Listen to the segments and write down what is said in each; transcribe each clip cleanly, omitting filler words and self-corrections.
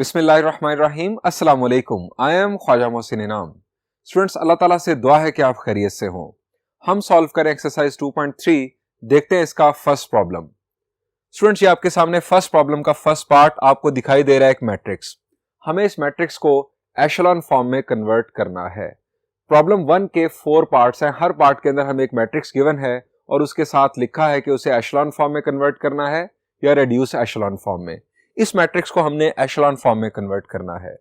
बिस्मिल्लाहिर्रहमानिर्रहीम अस्सलाम वालेकुम। आई एम ख्वाजा मोहसिन इनाम। स्टूडेंट्स, अल्लाह ताला से दुआ है कि आप खैरियत से हों। हम सॉल्व करें एक्सरसाइज 2.3। देखते हैं इसका फर्स्ट प्रॉब्लम। स्टूडेंट्स, ये आपके सामने फर्स्ट प्रॉब्लम का फर्स्ट पार्ट आपको दिखाई दे रहा है, एक मैट्रिक्स। हमें इस मैट्रिक्स को एशेलॉन फॉर्म में कन्वर्ट करना है। प्रॉब्लम 1 के 4 पार्ट्स हैं। हर पार्ट के अंदर हमें एक मैट्रिक्स गिवन है और उसके साथ लिखा है कि उसे एशेलॉन फॉर्म में कन्वर्ट करना है या रेड्यूस एशेलॉन फॉर्म में। इस मैट्रिक्स को हमने एशेलॉन फॉर्म में कन्वर्ट करना है।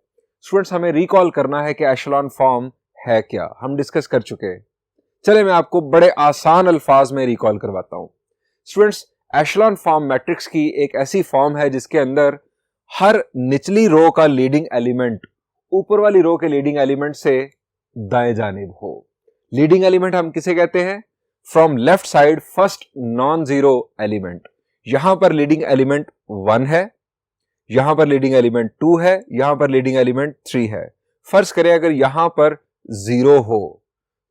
स्टूडेंट्स, हमें रिकॉल करना है कि एशेलॉन फॉर्म है क्या। हम डिस्कस कर चुके हैं। चले मैं आपको बड़े आसान अल्फाज में रिकॉल करवाता हूं। स्टूडेंट्स, एशेलॉन फॉर्म मैट्रिक्स की एक ऐसी फॉर्म है जिसके अंदर हर निचली रो का लीडिंग एलिमेंट ऊपर वाली रो के लीडिंग एलिमेंट से दाएं जानिब हो। लीडिंग एलिमेंट हम किसे कहते हैं? From left side first non zero element. यहां पर लीडिंग एलिमेंट 1 है, यहां पर लीडिंग एलिमेंट 2 है, यहां पर लीडिंग एलिमेंट 3 है। फर्ज करें अगर यहां पर 0 हो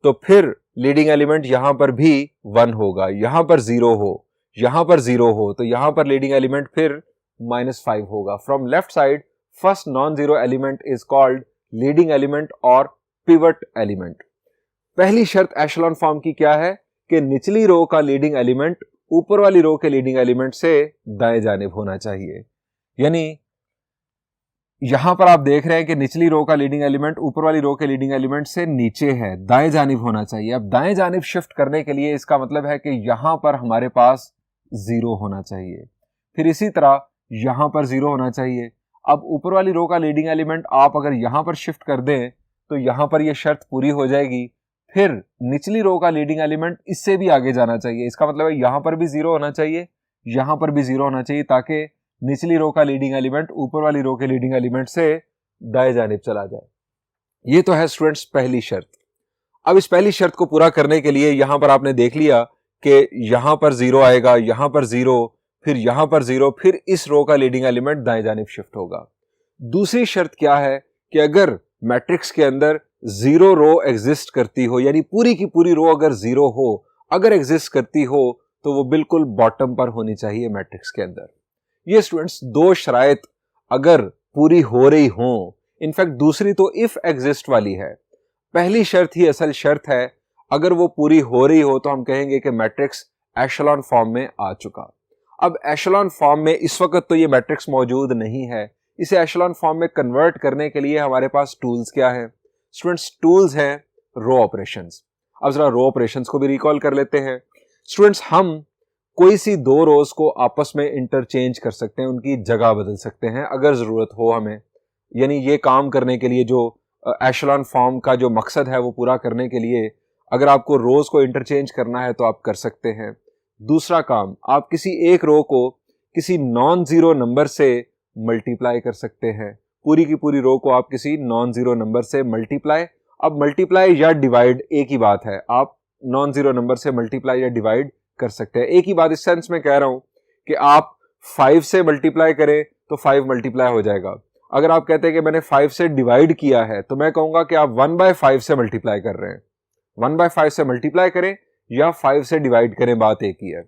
तो फिर लीडिंग एलिमेंट यहां पर भी 1 होगा। यहां पर 0 हो, यहां पर 0 हो तो यहां पर लीडिंग एलिमेंट फिर -5 होगा। From left side first non zero element is called leading element और पिवट एलिमेंट। पहली शर्त एशेलॉन फॉर्म की क्या है कि निचली रो का लीडिंग एलिमेंट ऊपर वाली रो के लीडिंग एलिमेंट से दाएं जानिब होना चाहिए। यानी यहां पर आप देख रहे हैं कि निचली रो का लीडिंग एलिमेंट ऊपर वाली रो के लीडिंग एलिमेंट से नीचे है, दाएं जानिब होना चाहिए। अब दाएं जानिब शिफ्ट करने के लिए इसका मतलब है कि यहां पर हमारे पास 0 होना चाहिए, फिर इसी तरह यहां पर 0 होना चाहिए। अब ऊपर वाली रो का लीडिंग एलिमेंट आप अगर यहां पर शिफ्ट कर दें तो यहां पर यह शर्त पूरी हो जाएगी। फिर निचली रो का लीडिंग एलिमेंट इससे भी आगे जाना चाहिए। इसका मतलब है यहां पर भी 0 होना चाहिए, यहां पर भी 0 होना चाहिए, ताकि निचली रो का लीडिंग एलिमेंट ऊपर वाली रो के लीडिंग एलिमेंट से दाएं जानिब चला जाए। ये तो है स्टूडेंट्स पहली शर्त। अब इस पहली शर्त को पूरा करने के लिए यहां पर आपने देख लिया कि यहां पर 0 आएगा, यहां पर 0, फिर यहां पर 0, फिर इस रो का लीडिंग एलिमेंट दाएं जानिब शिफ्ट होगा। दूसरी शर्त क्या है कि अगर मैट्रिक्स के अंदर 0 रो एग्जिस्ट करती हो, यानी पूरी की पूरी रो अगर 0 हो, अगर एग्जिस्ट करती हो तो वो बिल्कुल बॉटम पर होनी चाहिए मैट्रिक्स के अंदर। ये स्टूडेंट्स दो शराइत अगर पूरी हो रही हो, इनफैक्ट दूसरी तो इफ एग्जिस्ट वाली है, पहली शर्त ही असल शर्त है। अगर वो पूरी हो रही हो तो हम कहेंगे कि मैट्रिक्स एशेलॉन फॉर्म में आ चुका। अब एशेलॉन फॉर्म में इस वक्त तो ये मैट्रिक्स मौजूद नहीं है। इसे एशेलॉन फॉर्म में कन्वर्ट करने के लिए हमारे पास टूल्स क्या है? स्टूडेंट्स, टूल्स हैं रो ऑपरेशंस। अब जरा रो ऑपरेशंस को भी रिकॉल कर लेते हैं। स्टूडेंट्स, हम कोई सी दो रोज को आपस में इंटरचेंज कर सकते हैं, उनकी जगह बदल सकते हैं अगर जरूरत हो हमें। यानी ये काम करने के लिए, जो एशेलॉन फॉर्म का जो मकसद है वो पूरा करने के लिए अगर आपको रोज को इंटरचेंज करना है तो आप कर सकते हैं। दूसरा काम, आप किसी एक रो को किसी नॉन जीरो नंबर से मल्टीप्लाई कर सकते हैं। पूरी की पूरी रो को आप किसी नॉन जीरो नंबर से मल्टीप्लाई, अब मल्टीप्लाई या डिवाइड एक ही बात है, आप नॉन जीरो नंबर से मल्टीप्लाई या डिवाइड कर सकते हैं। एक ही बात इस सेंस में कह रहा हूं कि आप 5 से मल्टीप्लाई करें तो 5 मल्टीप्लाई हो जाएगा। अगर आप कहते हैं कि मैंने 5 से डिवाइड किया है तो मैं कहूंगा कि आप 1/5 से मल्टीप्लाई कर रहे हैं। 1/5 से मल्टीप्लाई करें या 5 से डिवाइड करें, बात एक ही है।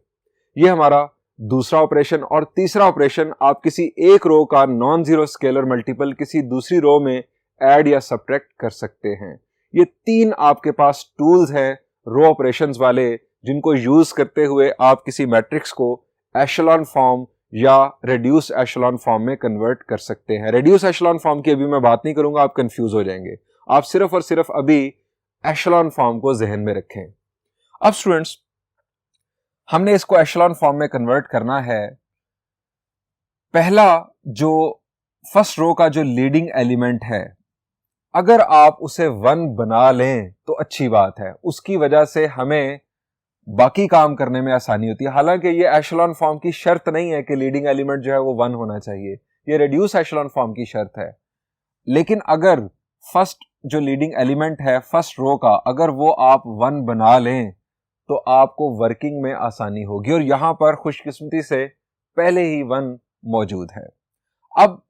यह हमारा दूसरा ऑपरेशन। और तीसरा ऑपरेशन, आप किसी एक रो का नॉन जीरो स्केलर मल्टीपल किसी दूसरी रो में ऐड या सब्ट्रैक्ट कर सकते हैं। ये 3 आपके पास टूल्स हैं रो ऑपरेशंस वाले, जिनको यूज करते हुए आप किसी मैट्रिक्स को एशेलॉन फॉर्म या रेड्यूस एशेलॉन फॉर्म में कन्वर्ट कर सकते हैं। रेड्यूस एशेलॉन फॉर्म की अभी मैं बात नहीं करूंगा, आप कंफ्यूज हो जाएंगे। आप सिर्फ और सिर्फ अभी एशेलॉन फॉर्म को जहन में रखें। अब स्टूडेंट्स, हमने इसको एशेलॉन फॉर्म में कन्वर्ट करना है। पहला जो फर्स्ट रो का जो लीडिंग एलिमेंट है, अगर आप उसे 1 बना लें तो अच्छी बात है। उसकी वजह से हमें बाकी काम करने में आसानी होती है। हालांकि ये एशेलॉन फॉर्म की शर्त नहीं है कि लीडिंग एलिमेंट जो है वो 1 होना चाहिए, ये रेड्यूस एशेलॉन फॉर्म की शर्त है। लेकिन अगर फर्स्ट जो लीडिंग एलिमेंट है फर्स्ट रो का, अगर वो आप 1 बना लें तो आपको वर्किंग में आसानी होगी। और यहां पर खुशकिस्मती से पहले ही 1 मौजूद है। अब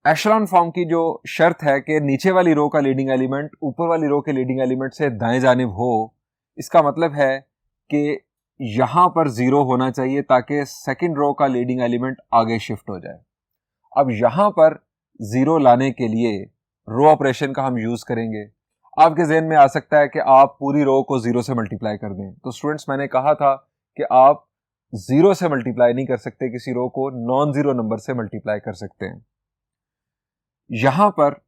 एशेलॉन फॉर्म की जो शर्त है कि नीचे वाली रो का लीडिंग एलिमेंट ऊपर वाली रो के लीडिंग एलिमेंट से दाएं जानिब हो, इसका मतलब है कि यहां पर 0 होना चाहिए ताकि सेकंड रो का लीडिंग एलिमेंट आगे शिफ्ट हो जाए। अब यहां पर जीरो लाने के लिए रो ऑपरेशन का हम यूज करेंगे। आपके जहन में आ सकता है कि आप पूरी रो को जीरो से मल्टीप्लाई कर दें, तो स्टूडेंट्स मैंने कहा था कि आप जीरो से मल्टीप्लाई नहीं कर सकते, किसी रो को नॉन जीरो नंबर से मल्टीप्लाई कर सकते हैं। यहां पर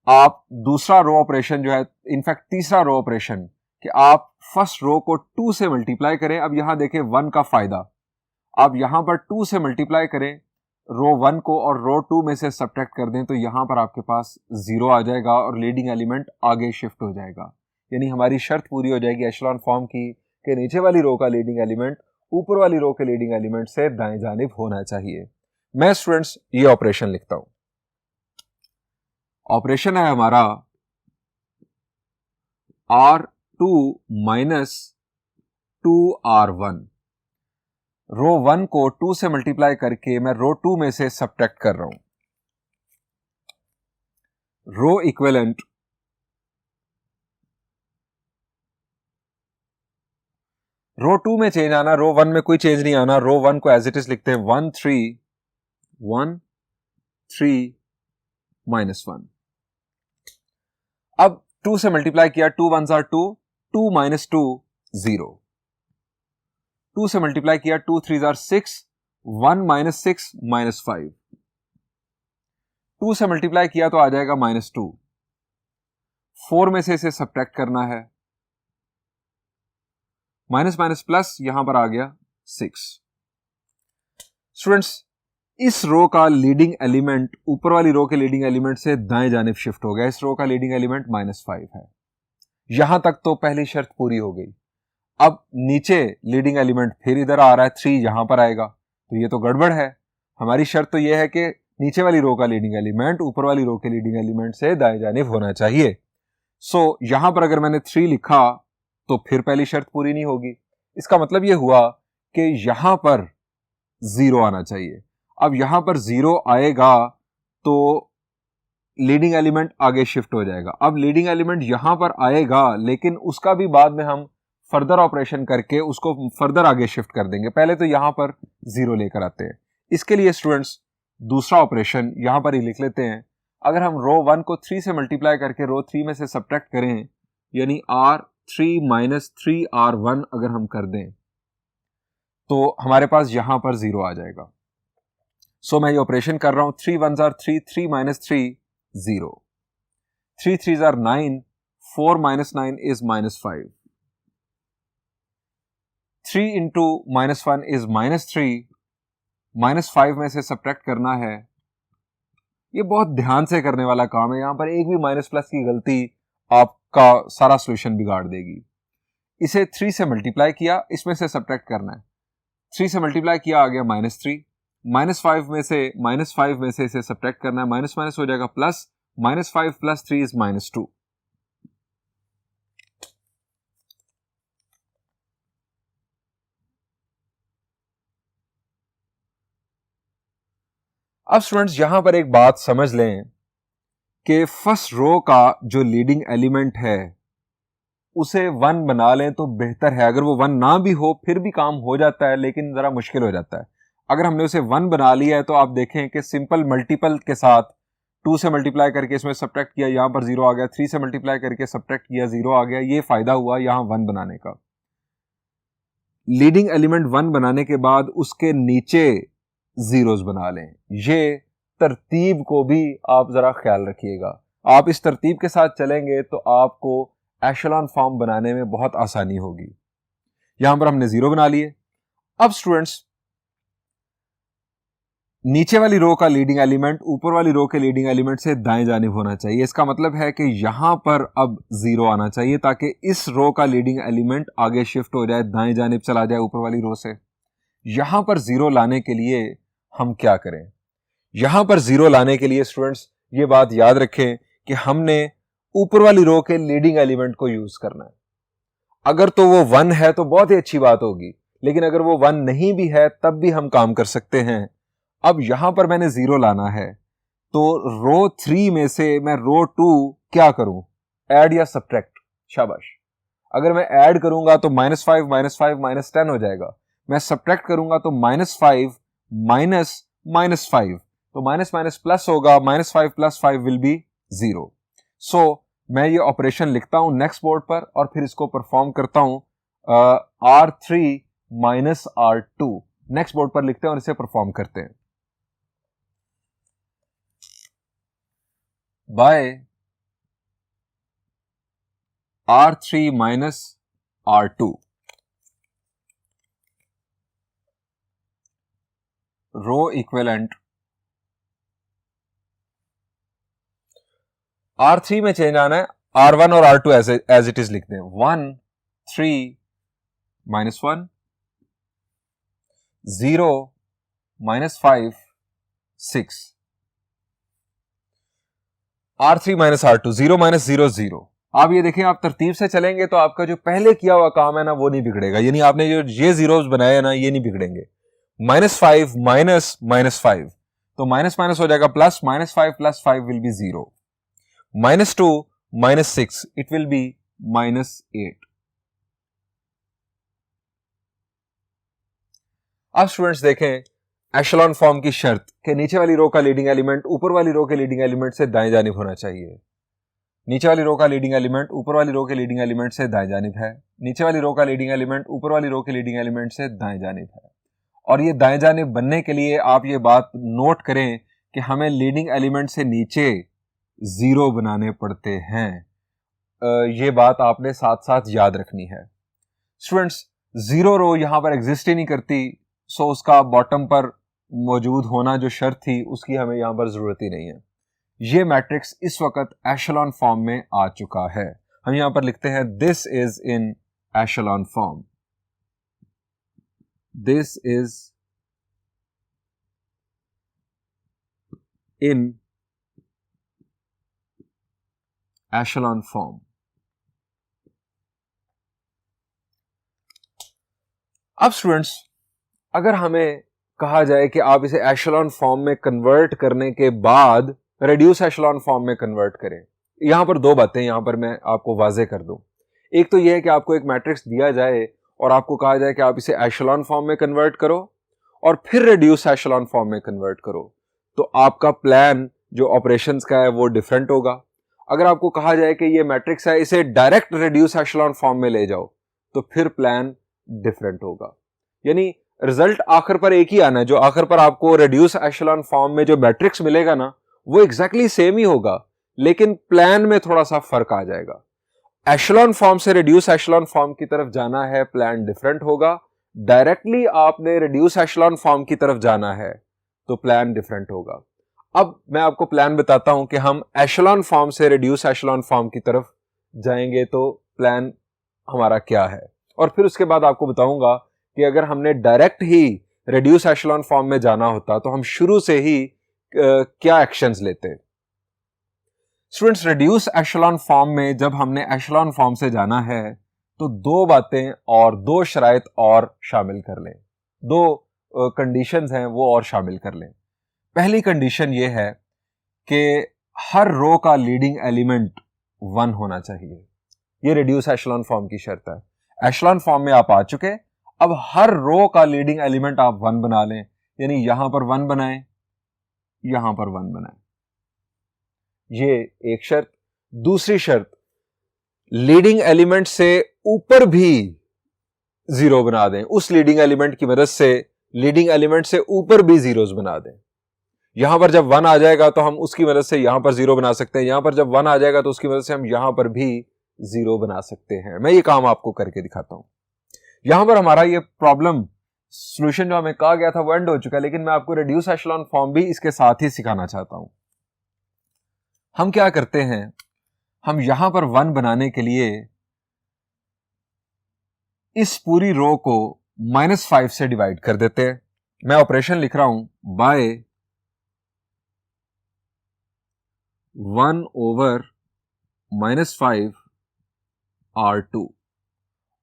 आप दूसरा रो ऑपरेशन जो है, इनफैक्ट तीसरा रो ऑपरेशन, कि आप फर्स्ट रो को 2 से मल्टीप्लाई करें। अब यहां देखें 1 का फायदा, आप यहां पर 2 से मल्टीप्लाई करें रो 1 को और रो 2 में से सब्ट्रैक्ट कर दें, तो यहां पर आपके पास जीरो आ जाएगा और लीडिंग एलिमेंट आगे शिफ्ट हो जाएगा। यानी हमारी शर्त पूरी हो जाएगी एशेलॉन फॉर्म की कि नीचे वाली रो का लीडिंग एलिमेंट ऊपर वाली रो के लीडिंग एलिमेंट से दाएं जानिब होना चाहिए। मैं स्टूडेंट्स ये ऑपरेशन लिखता हूं। ऑपरेशन है हमारा R2 माइनस 2R1। रो 1 को 2 से मल्टीप्लाई करके मैं रो 2 में से सब्ट्रैक्ट कर रहा हूं। रो इक्विवेलेंट रो 2 में चेंज आना, रो 1 में कोई चेंज नहीं आना। रो 1 को एज इट इज लिखते हैं 1 3 1 3 माइनस 1। अब 2 से मल्टीप्लाई किया, 2 1s are 2, 2 माइनस 2 0। 2 से मल्टीप्लाई किया, 2 3s are 6, 1 माइनस 6 माइनस 5। 2 से मल्टीप्लाई किया तो आ जाएगा माइनस 2। 4 में से इसे सब्ट्रैक्ट करना है, माइनस माइनस प्लस, यहां पर आ गया 6। स्टूडेंट्स, इस रो का लीडिंग एलिमेंट ऊपर वाली रो के लीडिंग एलिमेंट से दाएं जानिब शिफ्ट हो गया। इस रो का लीडिंग एलिमेंट -5 है। यहां तक तो पहली शर्त पूरी हो गई। अब नीचे लीडिंग एलिमेंट फिर इधर आ रहा है, 3 यहां पर आएगा, तो ये तो गड़बड़ है। हमारी शर्त तो यह है कि नीचे वाली रो का लीडिंग एलिमेंट ऊपर वाली रो के लीडिंग एलिमेंट से दाएं जानिब होना चाहिए। सो यहां पर अगर मैंने 3 लिखा तो फिर पहली शर्त पूरी नहीं होगी। इसका मतलब यह हुआ कि यहां पर 0 आना चाहिए। अब यहां पर 0 आएगा तो लीडिंग एलिमेंट आगे शिफ्ट हो जाएगा। अब लीडिंग एलिमेंट यहां पर आएगा, लेकिन उसका भी बाद में हम फर्दर ऑपरेशन करके उसको फर्दर आगे शिफ्ट कर देंगे। पहले तो यहां पर 0 लेकर आते हैं। इसके लिए स्टूडेंट्स दूसरा ऑपरेशन यहां पर ही लिख लेते हैं। अगर हम रो 1 को 3 से मल्टीप्लाई करके रो 3 में से सब्ट्रैक्ट करें, यानी R3 माइनस 3R1 अगर हम कर दें तो हमारे पास यहां पर 0 आ जाएगा। सो मैं ये ऑपरेशन कर रहा हूं। 3 1s are 3, 3 minus 3 0, 3 3s are 9, 4 minus 9 is -5, 3 into -1 is -3, -5 में से सब्ट्रैक्ट करना है। ये बहुत ध्यान से करने वाला काम है, यहां पर एक भी माइनस प्लस की गलती आपका सारा सॉल्यूशन बिगाड़ देगी। इसे 3 से मल्टीप्लाई किया, इसमें से सब्ट्रैक्ट करना है। 3 से मल्टीप्लाई किया, आ गया -3, -5 में से इसे सब्ट्रैक्ट करना है, माइनस माइनस हो जाएगा प्लस, -5 प्लस 3 इज -2। अब स्टूडेंट्स यहां पर एक बात समझ लें कि फर्स्ट रो का जो लीडिंग एलिमेंट है उसे 1 बना लें तो बेहतर है। अगर वो 1 ना भी हो फिर भी काम हो जाता है, लेकिन जरा मुश्किल हो जाता है। अगर हमने उसे 1 बना लिया है तो आप देखें कि सिंपल मल्टीपल के साथ 2 से मल्टीप्लाई करके इसमें सब्ट्रैक्ट किया, यहां पर 0 आ गया, 3 से मल्टीप्लाई करके सब्ट्रैक्ट किया, 0 आ गया। ये फायदा हुआ यहां 1 बनाने का। लीडिंग एलिमेंट 1 बनाने के बाद उसके नीचे जीरोस बना लें। ये तरतीब को भी आप जरा ख्याल रखिएगा। आप इस तरतीब के साथ चलेंगे तो आपको एशेलॉन फॉर्म बनाने में बहुत आसानी होगी। यहां पर हमने 0 बना लिए। अब स्टूडेंट्स नीचे वाली रो का लीडिंग एलिमेंट ऊपर वाली रो के लीडिंग एलिमेंट से दाएं जानिब होना चाहिए। इसका मतलब है कि यहां पर अब 0 आना चाहिए ताकि इस रो का लीडिंग एलिमेंट आगे शिफ्ट हो जाए, दाएं जानिब चला जाए ऊपर वाली रो से। यहां पर 0 लाने के लिए हम क्या करें? यहां पर 0 लाने के लिए स्टूडेंट्स ये बात याद रखें कि हमने ऊपर वाली रो के लीडिंग एलिमेंट को यूज करना है। अगर तो वो 1 है तो बहुत ही अच्छी बात होगी, लेकिन अगर वो 1 नहीं भी है तब भी हम काम कर सकते हैं। अब यहां पर मैंने 0 लाना है तो रो 3 में से मैं रो 2 क्या करूं? ऐड या सब्ट्रैक्ट? शाबाश। अगर मैं ऐड करूंगा तो -5 -10 हो जाएगा। मैं सब्ट्रैक्ट करूंगा तो -5 माइनस -5 तो माइनस माइनस प्लस होगा, -5 + 5 विल बी 0। सो मैं ये ऑपरेशन लिखता हूं नेक्स्ट बोर्ड पर और फिर इसको परफॉर्म करता हूं R3 - R2 नेक्स्ट बोर्ड पर लिखते हैं और इसे परफॉर्म करते हैं। बाय R3 - R2 रो इक्विवेलेंट R3 में चेंज आना है, R1 और R2 एज इट इज लिखते हैं। 1 3 -1 0 -5 6 R3 - R2 0 - 0 0। आप ये देखें, आप तरतीब से चलेंगे तो आपका जो पहले किया हुआ काम है ना वो नहीं बिगड़ेगा, यानी आपने जो ये जीरोस बनाए ना ये नहीं बिगड़ेंगे। -5 -5 तो माइनस माइनस हो जाएगा plus, -5 + 5 will be 0, -2 -6 it will be -8। अब स्टूडेंट्स देखें एशेलॉन फॉर्म की शर्त कि नीचे वाली रो का लीडिंग एलिमेंट ऊपर वाली रो के लीडिंग एलिमेंट से दाएं जानिब होना चाहिए। नीचे वाली रो का लीडिंग एलिमेंट ऊपर वाली रो के लीडिंग एलिमेंट से दाएं जानिब है, नीचे वाली रो का लीडिंग एलिमेंट ऊपर वाली रो के लीडिंग एलिमेंट से दाएं जानिब है। और ये दाएं जानिब बनने के लिए आप ये बात नोट करें कि हमें लीडिंग एलिमेंट से नीचे 0 बनाने पड़ते हैं। ये बात आपने साथ साथ याद रखनी है। स्टूडेंट्स 0 रो यहां पर एग्जिस्ट ही नहीं करती, सो उसका बॉटम पर मौजूद होना जो शर्त थी उसकी हमें यहां पर जरूरत ही नहीं है। ये मैट्रिक्स इस वक्त एशेलॉन फॉर्म में आ चुका है। हम यहां पर लिखते हैं this is in echelon form, this is in echelon form. अब स्टूडेंट्स अगर हमें कहा जाए कि आप इसे एशेलॉन फॉर्म में कन्वर्ट करने के बाद रेड्यूस एशेलॉन फॉर्म में कन्वर्ट करें, यहां पर दो बातें यहां पर मैं आपको वाजे कर दूं। एक तो यह है कि आपको एक मैट्रिक्स दिया जाए और आपको कहा जाए कि आप इसे एशेलॉन फॉर्म में कन्वर्ट करो और फिर रेड्यूस एशेलॉन फॉर्म में कन्वर्ट करो, तो आपका प्लान जो ऑपरेशंस का है वो डिफरेंट होगा। अगर आपको कहा जाए कि ये मैट्रिक्स है इसे डायरेक्ट रेड्यूस एशेलॉन फॉर्म में ले जाओ, तो फिर प्लान डिफरेंट होगा। यानी रिजल्ट आखिर पर एक ही आना है, जो आखिर पर आपको रेड्यूस एशेलॉन फॉर्म में जो मैट्रिक्स मिलेगा ना वो एग्जैक्टली सेम ही होगा, लेकिन प्लान में थोड़ा सा फर्क आ जाएगा। एशेलॉन फॉर्म से रेड्यूस एशेलॉन फॉर्म की तरफ जाना है, प्लान डिफरेंट होगा। डायरेक्टली आपने रेड्यूस एशेलॉन फॉर्म की तरफ जाना है तो प्लान डिफरेंट होगा। अब मैं आपको प्लान बताता हूं कि हम एशेलॉन फॉर्म से रेड्यूस एशेलॉन फॉर्म की तरफ जाएंगे तो प्लान हमारा क्या है, और फिर उसके बाद आपको बताऊंगा कि अगर हमने डायरेक्ट ही रेड्यूस एशेलॉन फॉर्म में जाना होता तो हम शुरू से ही क्या एक्शंस लेते। स्टूडेंट्स रेड्यूस एशेलॉन फॉर्म में जब हमने एशेलॉन फॉर्म से जाना है तो दो बातें और दो शराइत और शामिल कर लें, दो कंडीशंस हैं वो और शामिल कर लें। पहली कंडीशन ये है कि हर रो का लीडिंग एलिमेंट 1 होना चाहिए। ये रेड्यूस एशेलॉन फॉर्म की शर्त है। एशेलॉन फॉर्म में आप आ चुके, अब हर रो का लीडिंग एलिमेंट आप 1 बना लें, यानी यहां पर 1 बनाएं, यहां पर 1 बनाएं। ये एक शर्त। दूसरी शर्त, लीडिंग एलिमेंट से ऊपर भी 0 बना दें, उस लीडिंग एलिमेंट की मदद से लीडिंग एलिमेंट से ऊपर भी जीरोस बना दें। यहां पर जब 1 आ जाएगा तो हम उसकी मदद से यहां पर 0 बना सकते हैं, यहां पर जब 1 आ जाएगा तो उसकी मदद से हम यहां पर भी 0 बना सकते हैं। मैं ये काम आपको करके दिखाता हूं। यहां पर हमारा ये प्रॉब्लम सॉल्यूशन जो हमें कहा गया था वो एंड हो चुका है, लेकिन मैं आपको रेड्यूस एशेलॉन फॉर्म भी इसके साथ ही सिखाना चाहता हूं। हम क्या करते हैं, हम यहां पर 1 बनाने के लिए इस पूरी रो को -5 से डिवाइड कर देते हैं। मैं ऑपरेशन लिख रहा हूं बाय 1/-5 R2,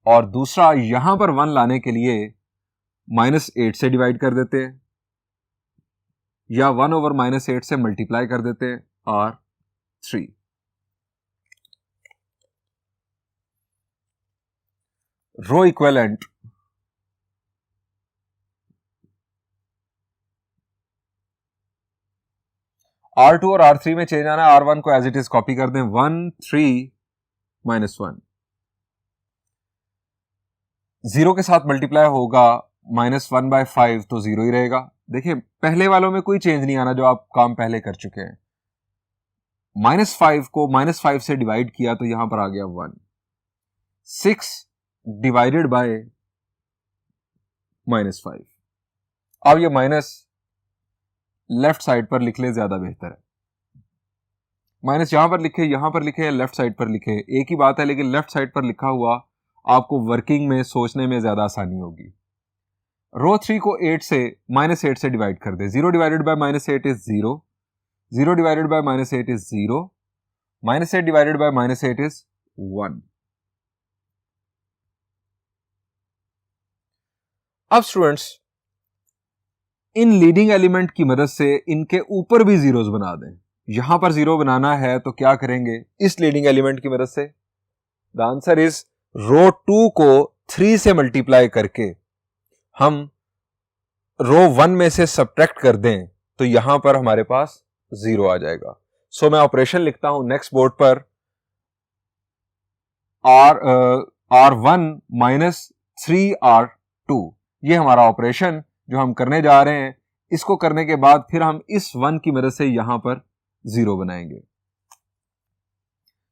और दूसरा यहां पर 1 लाने के लिए -8 से डिवाइड कर देते हैं, या 1/-8 से मल्टीप्लाई कर देते हैं R3। रो इक्विवेलेंट R2 और R3 में चेंज आना है, R1 को एज इट इज कॉपी कर दें, 1 3 -1, 0 के साथ मल्टीप्लाई होगा -1/5 तो 0 ही रहेगा। देखिए पहले वालों में कोई चेंज नहीं आना जो आप काम पहले कर चुके हैं। -5 को -5 से डिवाइड किया तो यहां पर आ गया 1, 6 डिवाइडेड बाय -5। अब ये माइनस लेफ्ट साइड पर लिख ले, ज्यादा बेहतर है। माइनस यहां पर लिखे, यहां पर लिखे, लेफ्ट साइड पर लिखे, एक ही बात है, लेकिन लेफ्ट साइड पर लिखा हुआ आपको वर्किंग में सोचने में ज्यादा आसानी होगी। रो 3 को 8 से -8 से डिवाइड कर दे, 0 divided by -8 is 0, 0 divided by -8 is 0, -8 divided by -8 is 1। अब स्टूडेंट्स इन लीडिंग एलिमेंट की मदद से इनके ऊपर भी जीरोस बना दें। यहां पर 0 बनाना है तो क्या करेंगे इस लीडिंग एलिमेंट की मदद से? द आंसर इज रो 2 को 3 से मल्टीप्लाई करके हम रो 1 में से सब्ट्रैक्ट कर दें तो यहां पर हमारे पास 0 आ जाएगा। सो मैं ऑपरेशन लिखता हूं नेक्स्ट बोर्ड पर, R1 -3R2, ये हमारा ऑपरेशन जो हम करने जा रहे हैं। इसको करने के बाद फिर हम इस 1 की मदद से यहां पर 0 बनाएंगे।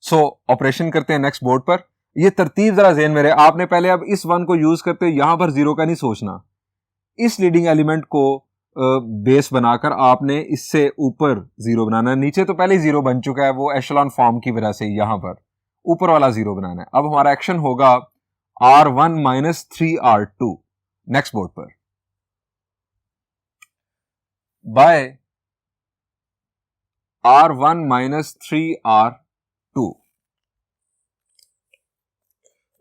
सो ऑपरेशन करते हैं नेक्स्ट बोर्ड पर। ये तरतीब जरा ज़हन में रहे, आपने पहले अब इस 1 को यूज करते हुए यहां पर 0 का नहीं सोचना। इस लीडिंग एलिमेंट को बेस बनाकर आपने इससे ऊपर 0 बनाना है। नीचे तो पहले ही 0 बन चुका है, वो एशेलॉन फॉर्म की वजह से यहां पर ऊपर वाला 0 बनाना है। अब हमारा एक्शन होगा R1 -3R2 नेक्स्ट बोर्ड पर बाय R1 -3R2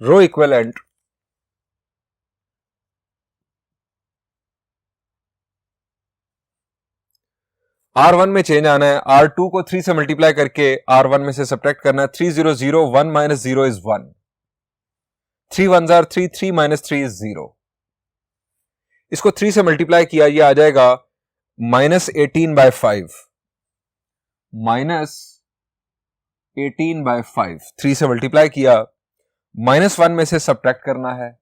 रो इक्विवेलेंट R1 में चेंज आना है, R2 को 3 से मल्टीप्लाई करके R1 में से सब्ट्रैक्ट करना है। 3 0 0 1 -0 इज 1, 3 1s are 3, 3 -3 इज 0। इसको 3 से मल्टीप्लाई किया, ये आ जाएगा -18/5, -18/5। 3 से मल्टीप्लाई किया, -1 में से सब्ट्रैक्ट करना है,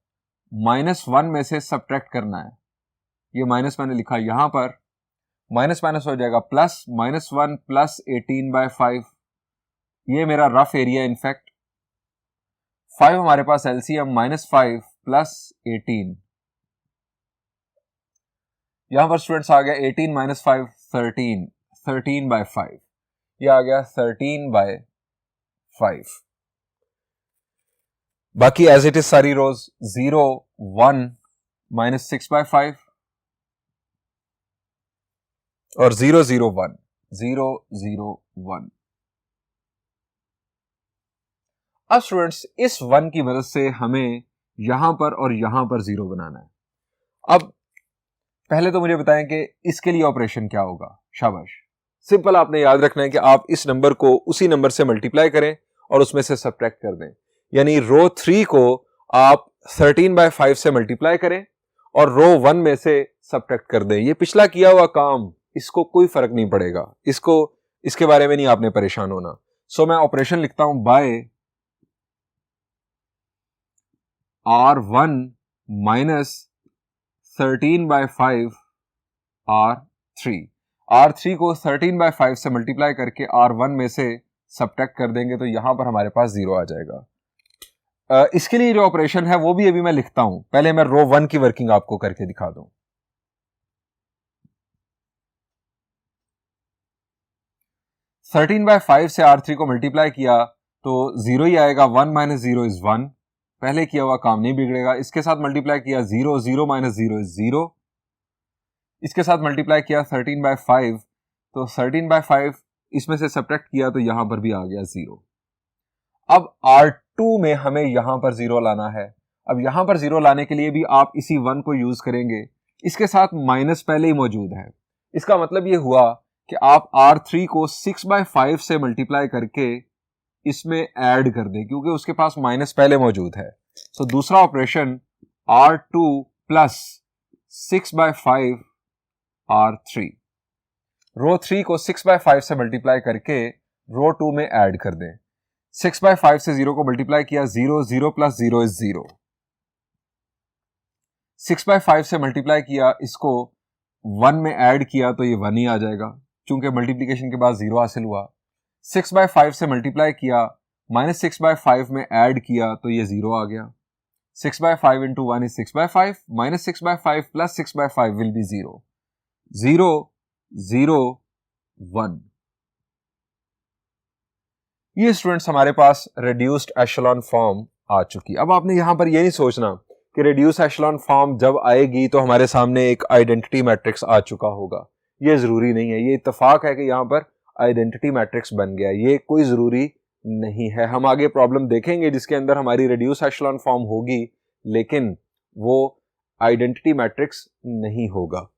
-1 में से सब्ट्रैक्ट करना है। ये माइनस मैंने लिखा यहां पर, माइनस माइनस हो जाएगा प्लस, -1 प्लस 18/5। ये मेरा रफ एरिया इनफैक्ट 5 हमारे पास एलसीएम, -5 प्लस 18। यहां पर स्टूडेंट्स आ गया 18 - 5 13, 13/5। ये आ गया 13/5। बाकी एज इट इज सारी रोज 0 1 -6/5 और 0 0 1 0 0 1। अब स्टूडेंट्स इस 1 की मदद से हमें यहां पर और यहां पर 0 बनाना है। अब पहले तो मुझे बताएं कि इसके लिए ऑपरेशन क्या होगा। शाबाश, सिंपल, आपने याद रखना है कि आप इस नंबर को उसी नंबर से मल्टीप्लाई करें और उसमें से सब्ट्रैक्ट कर दें। यानी रो 3 को आप 13/5 से मल्टीप्लाई करें और रो 1 में से सब्ट्रैक्ट कर दें। ये पिछला किया हुआ काम, इसको कोई फर्क नहीं पड़ेगा, इसके बारे में नहीं आपने परेशान होना। सो मैं ऑपरेशन लिखता हूं बाय R1 -13/5 R3। R3 को 13/5 से मल्टीप्लाई करके R1 में से सब्ट्रैक्ट कर देंगे तो यहां पर हमारे पास 0 आ जाएगा। इसके लिए जो ऑपरेशन है वो भी अभी मैं लिखता हूं, पहले मैं रो 1 की वर्किंग आपको करके दिखा दूं। 13/5 से R3 को मल्टीप्लाई किया तो 0 ही आएगा, 1 - 0 इज 1। पहले किया हुआ काम नहीं बिगड़ेगा। इसके साथ मल्टीप्लाई किया 0 0 - 0 इज 0। इसके साथ मल्टीप्लाई किया 13/5 तो 13/5 इसमें से सब्ट्रैक्ट किया तो यहां पर भी आ गया 0। अब R2 में हमें यहां पर 0 लाना है। अब यहां पर 0 लाने के लिए भी आप इसी 1 को यूज करेंगे। इसके साथ माइनस पहले ही मौजूद है। इसका मतलब यह हुआ कि आप R3 को 6/5 से मल्टीप्लाई करके इसमें ऐड कर दें, क्योंकि उसके पास माइनस पहले मौजूद है। तो दूसरा ऑपरेशन R2 प्लस 6/5 R3। रो 3 को 6/5 से मल्टीप्लाई करके रो 2 में ऐड कर दें। 6/5 से 0 को मल्टीप्लाई किया, 0, 0 प्लस 0 इज 0। 6/5 से मल्टीप्लाई किया, इसको 1 में ऐड किया तो ये 1 ही आ जाएगा, चूंकि मल्टीप्लीकेशन के बाद 0 हासिल हुआ। 6/5 से मल्टीप्लाई किया, -6/5 में ऐड किया तो ये 0 आ गया। 6/5 into 1 is 6/5, -6/5 plus 6/5 will be 0. 0, 0, 1. ये स्टूडेंट्स हमारे पास रेड्यूस्ड एशेलॉन फॉर्म आ चुकी। अब आपने यहां पर ये नहीं सोचना कि रेड्यूस्ड एशेलॉन फॉर्म जब आएगी तो हमारे सामने एक आइडेंटिटी मैट्रिक्स आ चुका होगा। ये जरूरी नहीं है, ये इत्तेफाक है कि यहां पर आइडेंटिटी मैट्रिक्स बन गया, ये कोई जरूरी नहीं है। हम आगे प्रॉब्लम देखेंगे जिसके अंदर हमारी रेड्यूस एशेलॉन फॉर्म होगी, लेकिन वो आइडेंटिटी मैट्रिक्स नहीं होगा।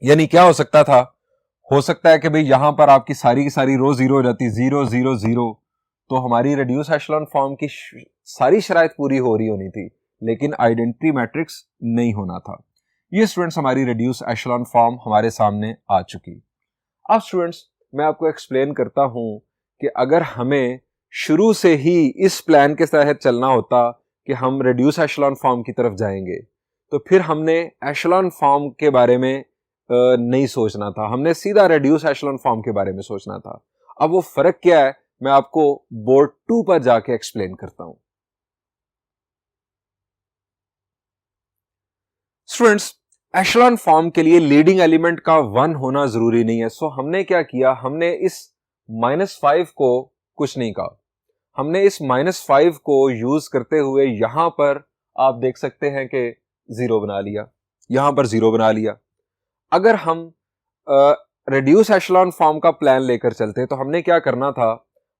यानी क्या हो सकता था, हो सकता है कि भाई यहां पर आपकी सारी की सारी रो 0 हो जाती, 0, 0, 0, तो हमारी रेड्यूस एशेलॉन फॉर्म की सारी शराइत पूरी हो रही होनी थी, लेकिन आइडेंटिटी मैट्रिक्स नहीं होना था। ये स्टूडेंट्स हमारी रेड्यूस एशेलॉन फॉर्म हमारे सामने आ चुकी। अब स्टूडेंट्स मैं आपको एक्सप्लेन करता हूं कि अगर हमें शुरू से ही इस प्लान के तहत चलना होता कि हम रेड्यूस एशेलॉन फॉर्म की तरफ जाएंगे, तो फिर हमने एशेलॉन फॉर्म के बारे में नहीं सोचना था, हमने सीधा रेड्यूस एशेलॉन फॉर्म के बारे में सोचना था। अब वो फर्क क्या है मैं आपको बोर्ड 2 पर जाके एक्सप्लेन करता हूं। स्टूडेंट्स एशेलॉन फॉर्म के लिए लीडिंग एलिमेंट का 1 होना जरूरी नहीं है। सो हमने क्या किया, हमने इस -5 को कुछ नहीं कहा, हमने इस -5 को यूज करते हुए यहां पर आप देख सकते हैं कि 0 बना लिया, यहां पर 0 बना लिया। अगर हम रेड्यूस एशेलॉन फॉर्म का प्लान लेकर चलते तो हमने क्या करना था,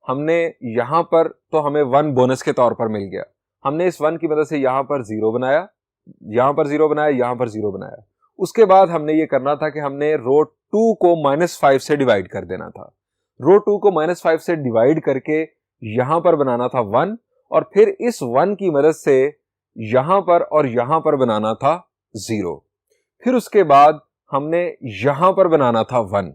हमने यहां पर तो हमें 1 बोनस के तौर पर मिल गया, हमने इस 1 की मदद से यहां पर 0 बनाया, यहां पर 0 बनाया, यहां पर 0 बनाया। उसके बाद हमने ये करना था कि हमने रो 2 को -5 से डिवाइड कर देना था। रो 2 को -5 से डिवाइड करके यहां पर बनाना था 1, और फिर इस 1 की मदद से यहां पर और यहां पर बनाना था 0। फिर उसके बाद हमने यहां पर बनाना था 1,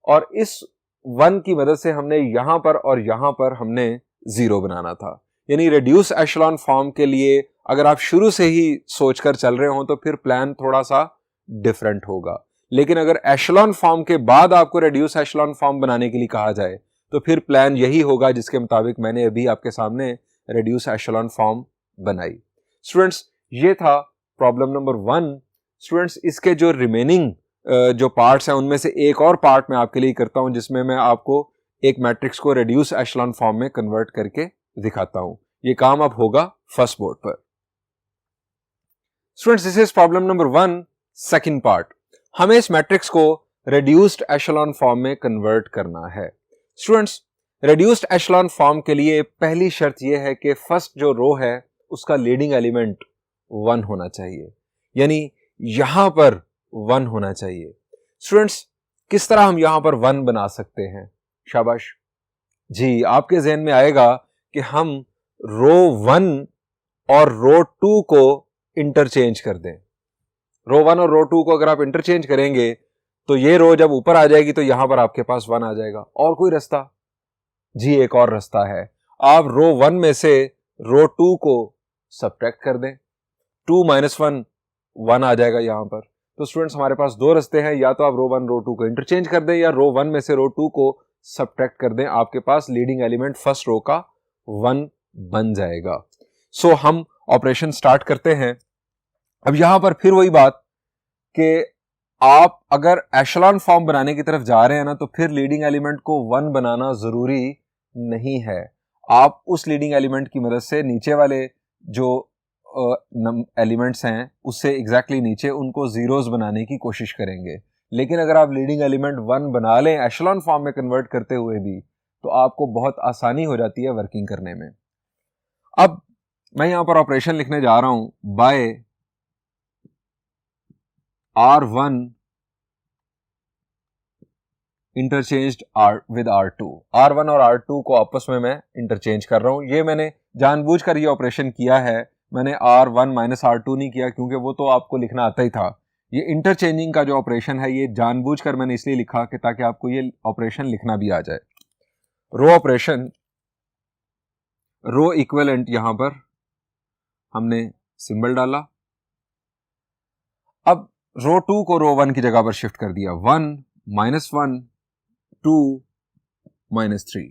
और इस 1 की मदद से हमने यहां पर और यहां पर हमने 0 बनाना था। यानी रेड्यूस एशेलॉन फॉर्म के लिए अगर आप शुरू से ही सोचकर चल रहे हो तो फिर प्लान थोड़ा सा डिफरेंट होगा, लेकिन अगर एशेलॉन फॉर्म के बाद आपको रेड्यूस एशेलॉन फॉर्म बनाने के लिए कहा जाए तो फिर प्लान यही होगा जिसके मुताबिक मैंने अभी आपके सामने रेड्यूस एशेलॉन फॉर्म बनाई। स्टूडेंट्स ये था प्रॉब्लम नंबर 1। स्टूडेंट्स इसके जो रिमेनिंग जो पार्ट्स हैं उनमें से एक और पार्ट मैं आपके लिए करता हूं जिसमें मैं आपको एक मैट्रिक्स को रेड्यूस एशेलॉन फॉर्म में कन्वर्ट करके दिखाता हूं। ये काम अब होगा फर्स्ट बोर्ड पर। Students this is problem number 1 second part. हमें इस मैट्रिक्स को रेड्यूस्ड एशेलॉन फॉर्म में कन्वर्ट करना है। स्टूडेंट्स रेड्यूस्ड एशेलॉन फॉर्म के लिए पहली शर्त यह है कि फर्स्ट जो रो है उसका लीडिंग एलिमेंट 1 होना चाहिए, यानी यहां पर 1 होना चाहिए। स्टूडेंट्स किस तरह हम यहां पर 1 बना सकते हैं? शाबाश जी, आपके जहन में आएगा कि हम रो 1 और रो 2 को इंटरचेंज कर दें। रो 1 और रो 2 को अगर आप इंटरचेंज करेंगे तो ये रो जब ऊपर आ जाएगी तो यहां पर आपके पास 1 आ जाएगा। और कोई रास्ता? जी एक और रास्ता है, आप रो 1 में से रो 2 को सब्ट्रैक्ट कर दें, 2 - 1 1 आ जाएगा यहां पर। तो स्टूडेंट्स हमारे पास दो रास्ते हैं, या तो आप रो 1 रो 2 को इंटरचेंज कर दें या रो 1 में से रो 2 को सब्ट्रैक्ट कर दें, आपके पास लीडिंग एलिमेंट फर्स्ट रो का 1 बन जाएगा। सो हम ऑपरेशन स्टार्ट करते हैं। अब यहां पर फिर वही बात कि आप अगर एशेलॉन फॉर्म बनाने की तरफ जा रहे हैं ना तो फिर लीडिंग एलिमेंट को 1 बनाना जरूरी नहीं है। आप उस लीडिंग एलिमेंट की मदद से नीचे वाले जो एलिमेंट्स हैं उससे एग्जैक्टली नीचे उनको जीरोस बनाने की कोशिश करेंगे। लेकिन अगर आप लीडिंग एलिमेंट 1 बना लें एशेलॉन फॉर्म में कन्वर्ट करते हुए भी तो आपको बहुत आसानी हो जाती है वर्किंग करने में। अब मैं यहां पर ऑपरेशन लिखने जा रहा हूं, bye R1 interchanged with R2। R1 और R2 को आपस में मैं इंटरचेंज कर रहा हूं। ये मैंने जानबूझकर ये ऑपरेशन किया है, मैंने R1 - R2 नहीं किया क्योंकि वो तो आपको लिखना आता ही था। ये इंटरचेंजिंग का जो ऑपरेशन है ये जानबूझकर मैंने इसलिए लिखा कि ताकि आपको ये ऑपरेशन लिखना भी आ जाए। रो ऑपरेशन, रो इक्विवेलेंट, यहां पर हमने सिंबल डाला। अब रो 2 को रो 1 की जगह पर शिफ्ट कर दिया, 1 -1 2 -3।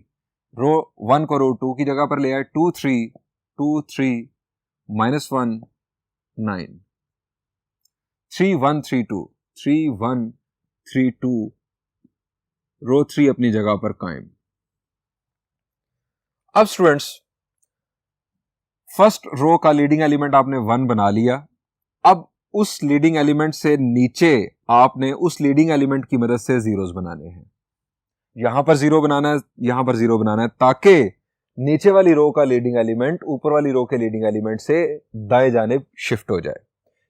रो 1 को रो 2 की जगह पर ले आए, 2 3 2 3 -1 9 3 1 3 2 3 1 3 2, रो 3 अपनी जगह पर कायम। अब स्टूडेंट्स, फर्स्ट रो का लीडिंग एलिमेंट आपने 1 बना लिया। अब उस लीडिंग एलिमेंट से नीचे आपने उस लीडिंग एलिमेंट की मदद से जीरोस बनाने हैं। यहां पर 0 बनाना है, यहां पर 0 बनाना है, ताकि नीचे वाली रो का लीडिंग एलिमेंट ऊपर वाली रो के लीडिंग एलिमेंट से दाएं जानिब शिफ्ट हो जाए।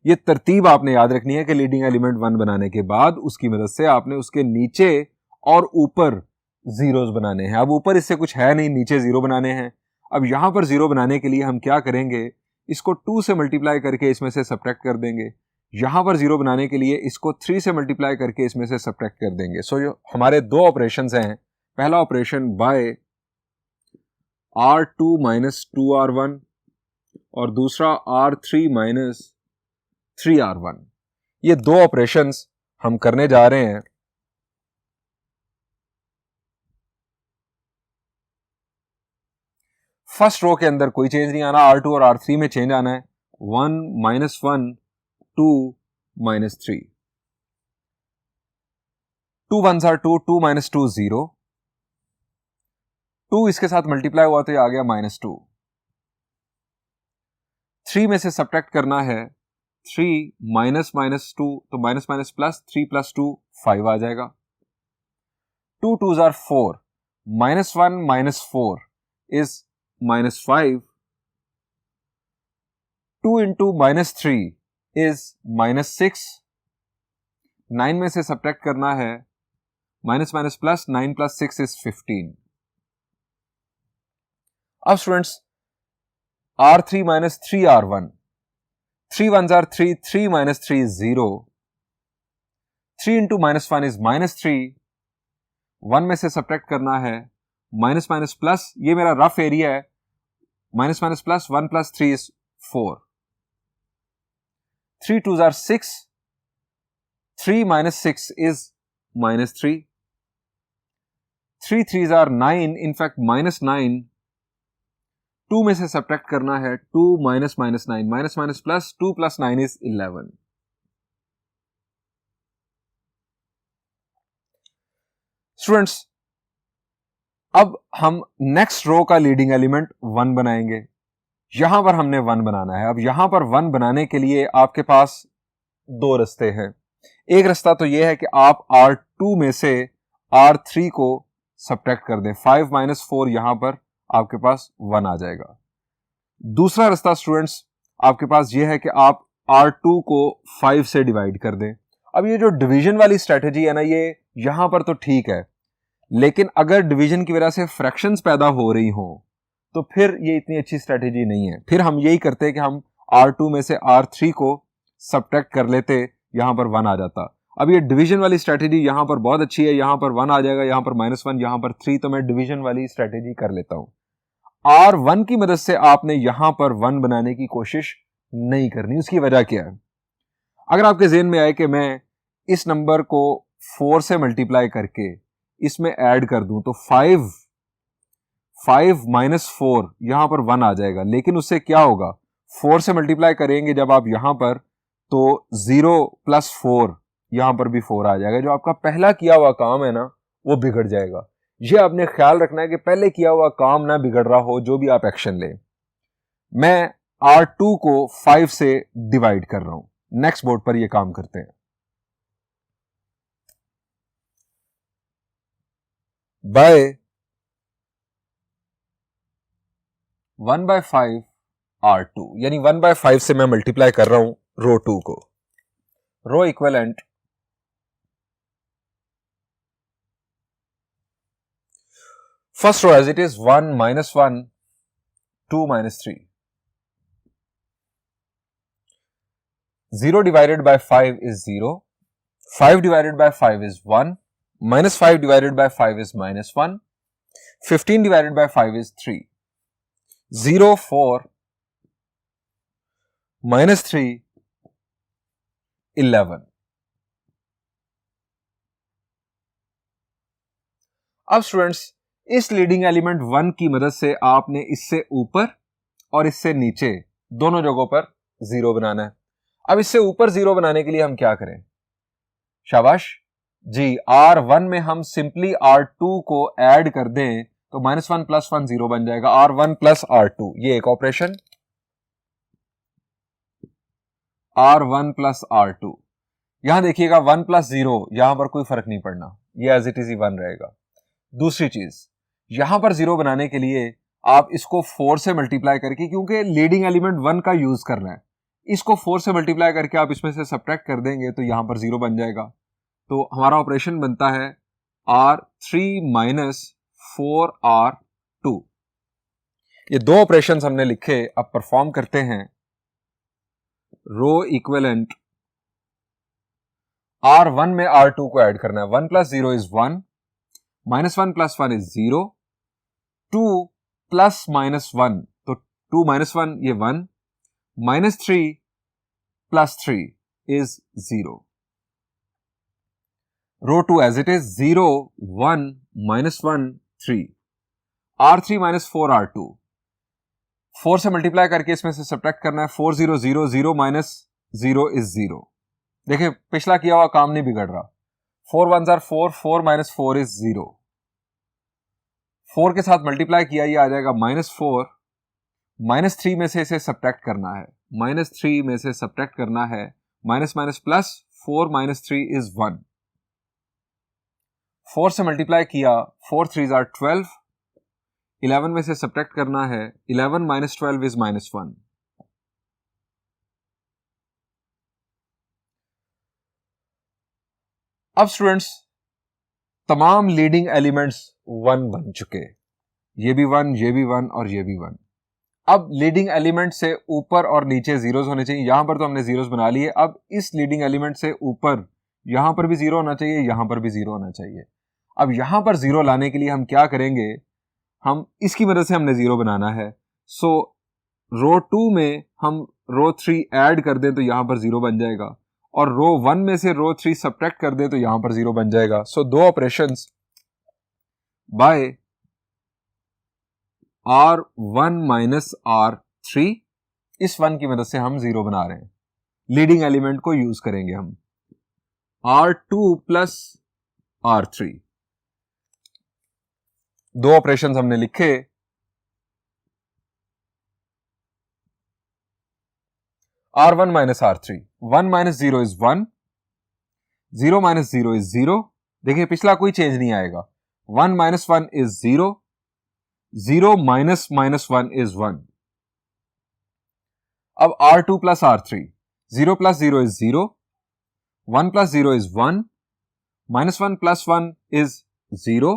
ये तरतीब आपने याद रखनी है कि लीडिंग एलिमेंट 1 बनाने के बाद उसकी मदद से आपने उसके नीचे और ऊपर जीरोस बनाने हैं। अब ऊपर इससे कुछ है नहीं, नीचे 0 बनाने हैं। अब यहां पर 0 बनाने के लिए हम क्या करेंगे, इसको 2 से मल्टीप्लाई करके इसमें से सब्ट्रैक्ट कर देंगे। यहां पर 0 बनाने के लिए इसको 3 से मल्टीप्लाई करके इसमें से सब्ट्रैक्ट कर देंगे। सो जो हमारे दो ऑपरेशंस हैं, पहला operation bye R2 minus 2R1 और दूसरा R3 माइनस 3R1। ये दो ऑपरेशंस हम करने जा रहे हैं। फर्स्ट रो के अंदर कोई चेंज नहीं आना, R2 और R3 में चेंज आना है। 1 -1 2 -3, 2 1s are 2, 2 - 2 0, 2 इसके साथ मल्टीप्लाई हुआ तो ये आ गया -2। 3 में से सब्ट्रैक्ट करना है, 3 -2 तो माइनस माइनस प्लस, 3 + 2 5 आ जाएगा। 2 2s are 4, -1 - 4 is -5, 2 into -3 is -6, 9 में से सब्ट्रैक्ट करना है, माइनस माइनस प्लस, 9 + 6 is 15। अब students, R3 - 3R1, 3 1s are 3, 3 - 3 is 0, 3 into -1 is -3, 1 में से सब्ट्रैक्ट करना है, माइनस माइनस प्लस, ये मेरा रफ एरिया है, minus minus plus, 1 + 3 is 4, 3 2s are 6, 3 - 6 is -3, 3 3s are 9, in fact -9, 2 में से सब्ट्रैक्ट करना है, 2 - -9, minus minus plus, 2 + 9 is 11। Students, अब हम नेक्स्ट रो का लीडिंग एलिमेंट 1 बनाएंगे। यहां पर हमने 1 बनाना है। अब यहां पर 1 बनाने के लिए आपके पास दो रास्ते हैं। एक रास्ता तो यह है कि आप R2 में से R3 को सब्ट्रैक्ट कर दें, 5 - 4 यहां पर आपके पास 1 आ जाएगा। दूसरा रास्ता स्टूडेंट्स आपके पास यह है कि आप R2 को 5 से डिवाइड कर दें। अब ये जो डिवीजन वाली स्ट्रेटेजी है ना, ये यहां पर तो ठीक है, लेकिन अगर डिवीजन की वजह से फ्रैक्शंस पैदा हो रही हो तो फिर ये इतनी अच्छी स्ट्रेटेजी नहीं है। फिर हम यही करते कि हम R2 में से R3 को सब्ट्रैक्ट कर लेते, यहां पर 1 आ जाता। अब ये डिवीजन वाली स्ट्रेटेजी यहां पर बहुत अच्छी है, यहां पर 1 आ जाएगा, यहां पर -1, यहां पर 3, तो मैं डिवीजन वाली स्ट्रेटेजी कर लेता हूं। R1 की मदद से आपने यहां पर 1 बनाने की कोशिश नहीं करनी। उसकी वजह क्या है? अगर आपके ज़हन में आए कि मैं इस नंबर को 4 से मल्टीप्लाई करके इसमें ऐड कर दूं तो 5 - 4 यहां पर 1 आ जाएगा, लेकिन उससे क्या होगा, 4 से मल्टीप्लाई करेंगे जब आप यहां पर, तो 0 + 4 यहां पर भी 4 आ जाएगा। जो आपका पहला किया हुआ काम है ना, वो बिगड़ जाएगा। यह आपने ख्याल रखना है कि पहले किया हुआ काम ना बिगड़ रहा हो जो भी आप एक्शन लें। मैं R2 को 5 से डिवाइड कर रहा हूं। नेक्स्ट बोर्ड पर यह काम करते हैं। बाय 1/5 R2, यानी 1/5 से मैं मल्टीप्लाई कर रहा हूं रो 2 को। Row equivalent first row as it is 1 - 1 2 - 3। 0 divided by 5 is 0. 5 divided by 5 is 1. Minus 5 divided by 5 is minus 1. 15 divided by 5 is 3. 0, 4, minus 3, 11. अब स्टूडेंट्स, इस लीडिंग एलिमेंट 1 की मदद से आपने इससे ऊपर और इससे नीचे दोनों जगहों पर 0 बनाना है। अब इससे ऊपर 0 बनाने के लिए हम क्या करें? शाबाश जी, R1 में हम सिंपली R2 को ऐड कर दें तो -1 + 1 0 बन जाएगा। R1 + R2, ये एक ऑपरेशन। R1 + R2, यहां देखिएगा 1 + 0, यहां पर कोई फर्क नहीं पड़ना, ये एज इट इज ही 1 रहेगा। दूसरी चीज, यहां पर 0 बनाने के लिए आप इसको 4 से मल्टीप्लाई करके, क्योंकि लीडिंग एलिमेंट 1 का यूज करना है, इसको 4 से मल्टीप्लाई करके आप इसमें से सब्ट्रैक्ट कर देंगे तो यहां पर 0 बन जाएगा। तो हमारा ऑपरेशन बनता है R3 - 4R2। ये दो ऑपरेशन हमने लिखे, अब परफॉर्म करते हैं। रो इक्विवेलेंट R1 में R2 को ऐड करना है। 1 + 0 is 1, -1 + 1 is 0, 2 + -1, तो 2 - 1 ये 1, -3 + 3 is 0. Row 2 as it is, 0, 1, -1, 3. R3 - 4R2, 4 से मल्टीप्लाई करके इसमें से सब्ट्रैक्ट करना है। 4 0 0 0 - 0 is 0। देखिए, पिछला किया हुआ काम नहीं बिगड़ रहा। 4 1s are 4, 4 - 4 is 0। 4 के साथ मल्टीप्लाई किया, ये आ जाएगा -4, -3 में से इसे सब्ट्रैक्ट करना है, -3 में से सब्ट्रैक्ट करना है, माइनस माइनस प्लस, 4 - 3 is 1। 4 से मल्टीप्लाई किया, 4 3s are 12, 11 में से सब्ट्रैक्ट करना है, 11 - 12 is -1। अब स्टूडेंट्स, तमाम लीडिंग एलिमेंट्स 1 बन चुके, ये भी 1, ये भी 1 और ये भी 1। अब लीडिंग एलिमेंट से ऊपर और नीचे जीरोस होने चाहिए। यहां पर तो हमने जीरोस बना लिए। अब इस लीडिंग एलिमेंट से ऊपर यहां पर भी 0 होना चाहिए, यहां पर भी 0 होना चाहिए। अब यहां पर 0 लाने के लिए हम क्या करेंगे? हम इसकी मदद से हमने 0 बनाना है। सो रो 2 में हम रो 3 ऐड कर दें तो यहां पर 0 बन जाएगा, और रो 1 में से रो 3 सब्ट्रैक्ट कर दें तो यहां पर 0 बन जाएगा। सो दो ऑपरेशंस बाय R1 - R3, इस 1 की मदद से हम 0 बना रहे हैं। लीडिंग एलिमेंट को यूज करेंगे हम। R2 + R3, दो ऑपरेशंस हमने लिखे। R1 - R3, 1 - 0 is 1, 0 - 0 is 0। देखिए, पिछला कोई चेंज नहीं आएगा। 1 - 1 is 0, 0 - -1 is 1। अब R2 + R3, 0 + 0 is 0, 1 + 0 is 1, -1 + 1 is 0,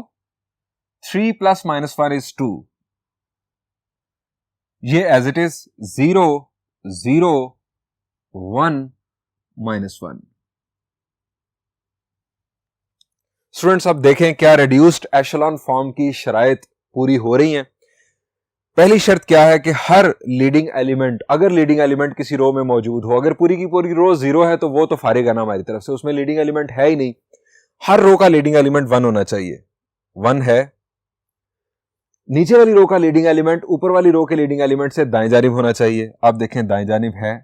3 + -1 is 2। ये एज इट इज 0 0 1 -1। स्टूडेंट्स, अब देखें क्या रेड्यूस्ड एशेलॉन फॉर्म की शराइत पूरी हो रही हैं। पहली शर्त क्या है कि हर लीडिंग एलिमेंट, अगर लीडिंग एलिमेंट किसी रो में मौजूद हो, अगर पूरी की पूरी रो 0 है तो वो तो फारिग है ना हमारी तरफ से, उसमें लीडिंग एलिमेंट है ही नहीं। हर रो का लीडिंग एलिमेंट 1 होना चाहिए। 1 है। नीचे वाली रो का लीडिंग एलिमेंट ऊपर वाली रो के लीडिंग एलिमेंट से दाएं जानिब होना चाहिए। आप देखें, दाएं जानिब है।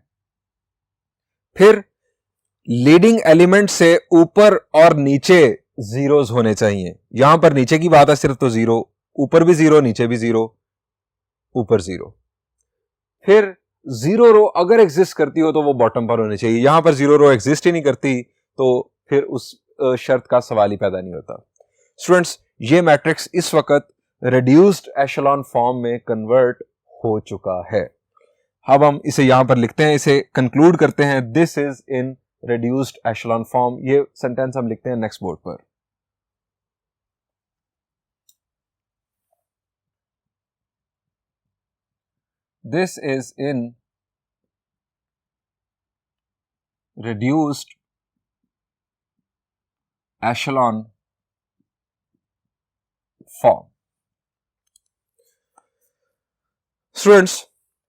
फिर लीडिंग एलिमेंट से ऊपर और नीचे जीरोस होने चाहिए। यहां पर नीचे की बात है सिर्फ, तो 0, ऊपर भी 0, नीचे भी 0, ऊपर 0। फिर 0 रो अगर एग्जिस्ट करती हो तो वो बॉटम पर होनी चाहिए। यहां पर 0 रो एग्जिस्ट ही नहीं करती तो फिर उस शर्त का सवाल ही पैदा नहीं होता। स्टूडेंट्स, ये मैट्रिक्स इस वक्त रिड्यूस्ड एशेलॉन फॉर्म में कन्वर्ट हो चुका है। अब हम इसे यहां पर लिखते हैं, इसे कंक्लूड करते हैं। This is in reduced echelon form. ये सेंटेंस हम लिखते हैं नेक्स्ट बोर्ड पर। This is in reduced echelon form। Students,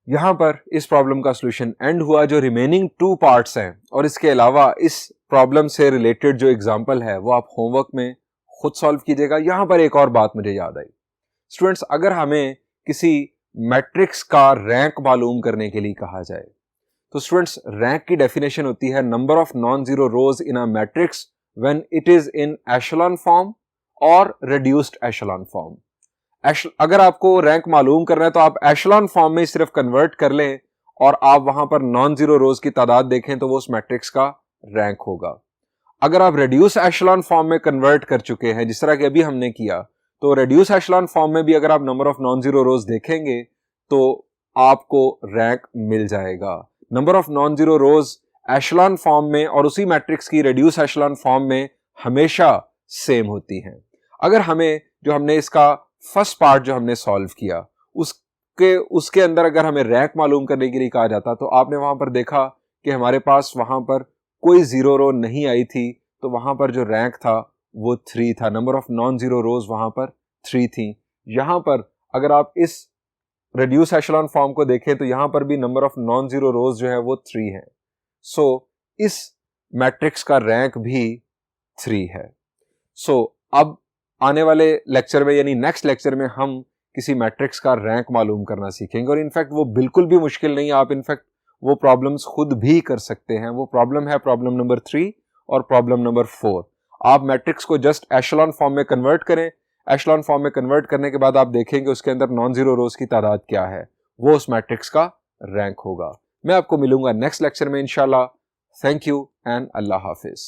यहां पर इस प्रॉब्लम का सॉल्यूशन एंड हुआ। जो रिमेनिंग 2 पार्ट्स हैं और इसके अलावा इस प्रॉब्लम से रिलेटेड जो एग्जांपल है वो आप होमवर्क में खुद सॉल्व कीजिएगा। यहां पर एक और बात मुझे याद आई स्टूडेंट्स, अगर हमें किसी मैट्रिक्स का रैंक मालूम करने के लिए कहा जाए तो स्टूडेंट्स रैंक की डेफिनेशन होती है number of non zero rows in a matrix when it is in echelon form और रिड्यूस्ड एशेलॉन फॉर्म। अगर आपको रैंक मालूम करना है तो आप एशेलॉन फॉर्म में सिर्फ कन्वर्ट कर लें और आप वहां पर नॉन जीरो रोज की तादाद देखें तो वो उस मैट्रिक्स का रैंक होगा। अगर आप रिड्यूस एशेलॉन फॉर्म में कन्वर्ट कर चुके हैं जिस तरह कि अभी हमने किया, तो रिड्यूस एशेलॉन फॉर्म में भी अगर आप number of non zero rows देखेंगे तो आपको रैंक मिल जाएगा। Number of non zero rows echelon form में और उसी मैट्रिक्स की रिड्यूस एशेलॉन फॉर्म में हमेशा सेम होती हैं। अगर हमें जो हमने इसका फर्स्ट पार्ट जो हमने सॉल्व किया उसके अंदर अगर हमें रैंक मालूम करने के लिए कहा जाता तो आपने वहां पर देखा कि हमारे पास वहां पर कोई जीरो रो नहीं आई थी, तो वहां पर जो रैंक था वो 3 था। नंबर ऑफ नॉन जीरो रोज वहां पर 3 थी। यहां पर अगर आप इस रिड्यूस एशेलॉन फॉर्म को देखें तो यहां पर भी नंबर ऑफ नॉन जीरो रोज जो है वो 3 है। सो इस मैट्रिक्स का रैंक भी 3 है। सो अब आने वाले लेक्चर में यानी नेक्स्ट लेक्चर में हम किसी मैट्रिक्स का रैंक मालूम करना सीखेंगे और इनफैक्ट वो बिल्कुल भी मुश्किल नहीं है। आप इनफैक्ट वो प्रॉब्लम्स खुद भी कर सकते हैं। वो प्रॉब्लम है प्रॉब्लम नंबर 3 और प्रॉब्लम नंबर 4। आप मैट्रिक्स को जस्ट एशेलॉन फॉर्म में कन्वर्ट करें। एशेलॉन फॉर्म में कन्वर्ट करने के बाद आप देखेंगे उसके अंदर नॉन जीरो रोज की तादाद क्या है, वो उस मैट्रिक्स का रैंक होगा। मैं आपको मिलूंगा नेक्स्ट लेक्चर में इंशाल्लाह। Thank you and Allah Hafiz.